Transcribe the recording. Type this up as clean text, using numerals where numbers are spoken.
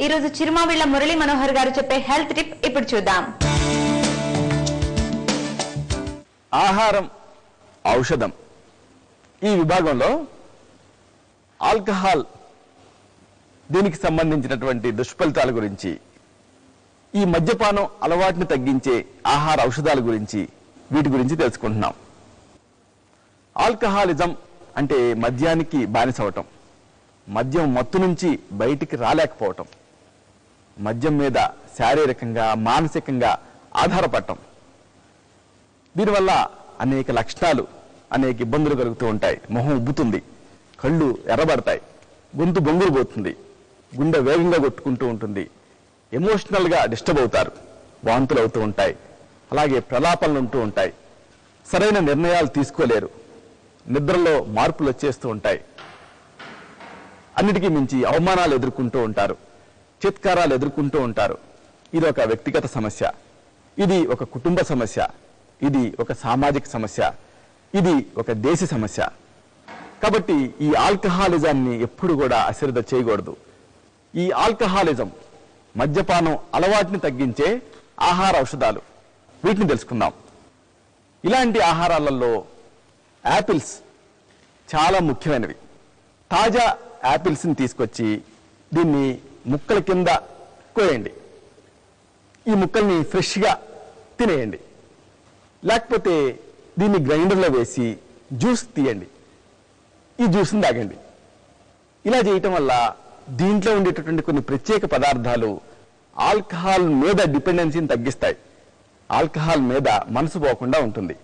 ఈ రోజు చిరుమావిళ్ళ మురళీ మనోహర్ గారు చెప్పే హెల్త్ టిప్ ఇప్పుడు చూద్దాం. ఆహారం ఔషధం ఈ విభాగంలో ఆల్కహాల్ దీనికి సంబంధించినటువంటి దుష్ఫలితాల గురించి, ఈ మద్యపానం అలవాటుని తగ్గించే ఆహార ఔషధాల గురించి, వీటి గురించి తెలుసుకుంటున్నాం. ఆల్కహాలిజం అంటే మద్యానికి బానిసవటం, మద్యం మత్తు నుంచి బయటికి రాలేకపోవటం, మద్యం మీద శారీరకంగా మానసికంగా ఆధారపడటం. దీనివల్ల అనేక లక్షణాలు, అనేక ఇబ్బందులు కలుగుతూ ఉంటాయి. మొహం ఉబ్బుతుంది, కళ్ళు ఎర్రబడతాయి, గొంతు బొంగురు పోతుంది, గుండె వేగంగా కొట్టుకుంటూ ఉంటుంది, ఎమోషనల్గా డిస్టర్బ్ అవుతారు, వాంతులు అవుతూ ఉంటాయి, అలాగే ప్రలాపనలు ఉంటూ ఉంటాయి, సరైన నిర్ణయాలు తీసుకోలేరు, నిద్రలో మార్పులు వచ్చేస్తూ ఉంటాయి, అన్నిటికీ మించి అవమానాలు ఎదుర్కొంటూ ఉంటారు, చిత్కారాలు ఎదుర్కొంటూ ఉంటారు. ఇది ఒక వ్యక్తిగత సమస్య, ఇది ఒక కుటుంబ సమస్య, ఇది ఒక సామాజిక సమస్య, ఇది ఒక దేశ సమస్య. కాబట్టి ఈ ఆల్కహాలిజాన్ని ఎప్పుడు కూడా అశ్రద్ధ చేయకూడదు. ఈ ఆల్కహాలిజం, మద్యపానం అలవాటుని తగ్గించే ఆహార ఔషధాలు, వీటిని తెలుసుకుందాం. ఇలాంటి ఆహారాలలో యాపిల్స్ చాలా ముఖ్యమైనవి. తాజా యాపిల్స్ని తీసుకొచ్చి దీన్ని ముక్కల కింద కోయండి. ఈ ముక్కల్ని ఫ్రెష్గా తినేయండి. లేకపోతే దీన్ని గ్రైండర్లో వేసి జ్యూస్ తీయండి, ఈ జ్యూస్ని తాగండి. ఇలా చేయటం వల్ల దీంట్లో ఉండేటటువంటి కొన్ని ప్రత్యేక పదార్థాలు ఆల్కహాల్ మీద డిపెండెన్సీని తగ్గిస్తాయి, ఆల్కహాల్ మీద మనసు పోకుండా ఉంటుంది.